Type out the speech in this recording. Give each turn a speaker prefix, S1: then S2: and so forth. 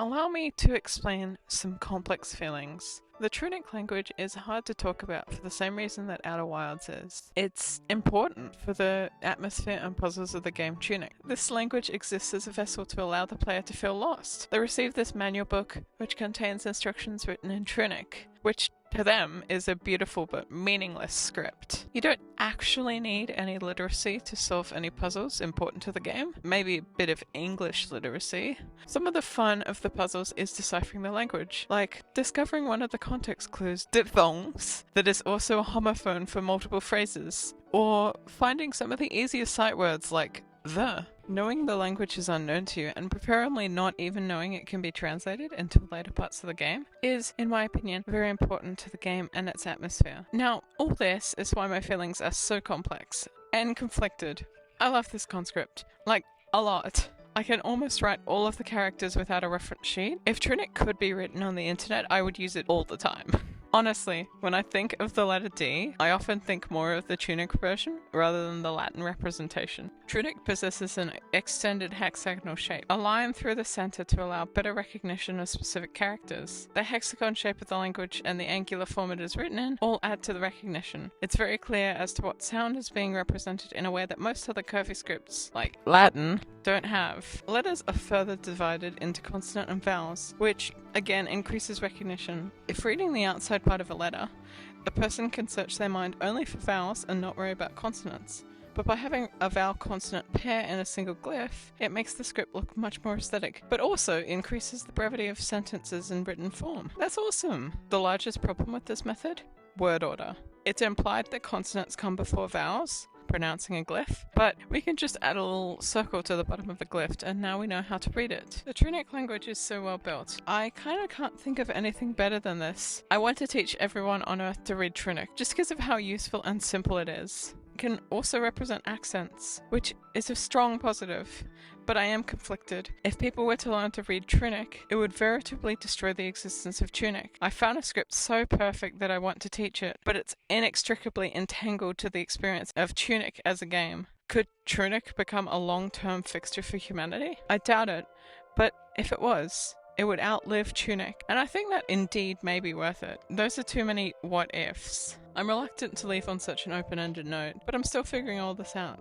S1: allow me to explain some complex feelings. The Trunic language is hard to talk about for the same reason that Outer Wilds is. It's important for the atmosphere and puzzles of the game Trunic. This language exists as a vessel to allow the player to feel lost. They receive this manual book, which contains instructions written in Trunic, which to them is a beautiful but meaningless script. You don't actually need any literacy to solve any puzzles important to the game, maybe a bit of English literacy. Some of the fun of the puzzles is deciphering the language, like discovering one of the context clues, diphthongs, that is also a homophone for multiple phrases, or finding some of the easier sight words like the. Knowing the language is unknown to you, and preferably not even knowing it can be translated into later parts of the game, is, in my opinion, very important to the game and its atmosphere. Now, all this is why my feelings are so complex and conflicted. I love this conscript, like, a lot. I can almost write all of the characters without a reference sheet. If Trunic could be written on the internet, I would use it all the time. Honestly, when I think of the letter D, I often think more of the Trunic version rather than the Latin representation. Trunic possesses an extended hexagonal shape, a line through the center to allow better recognition of specific characters. The hexagon shape of the language and the angular form it is written in all add to the recognition. It's very clear as to what sound is being represented in a way that most other curvy scripts, like Latin, don't have. Letters are further divided into consonant and vowels, which again increases recognition. If reading the outside part of a letter, a person can search their mind only for vowels and not worry about consonants. But by having a vowel-consonant pair in a single glyph, it makes the script look much more aesthetic, but also increases the brevity of sentences in written form. That's awesome! The largest problem with this method? Word order. It's implied that consonants come before vowels, pronouncing a glyph, but we can just add a little circle to the bottom of the glyph and now we know how to read it. The Trunic language is so well built. I kinda can't think of anything better than this. I want to teach everyone on Earth to read Trunic, just because of how useful and simple it is. It can also represent accents, which is a strong positive, but I am conflicted. If people were to learn to read Trunic, it would veritably destroy the existence of Trunic. I found a script so perfect that I want to teach it, but it's inextricably entangled to the experience of Trunic as a game. Could Trunic become a long-term fixture for humanity? I doubt it, but if it was, it would outlive Trunic, and I think that indeed may be worth it. Those are too many what-ifs. I'm reluctant to leave on such an open-ended note, but I'm still figuring all this out.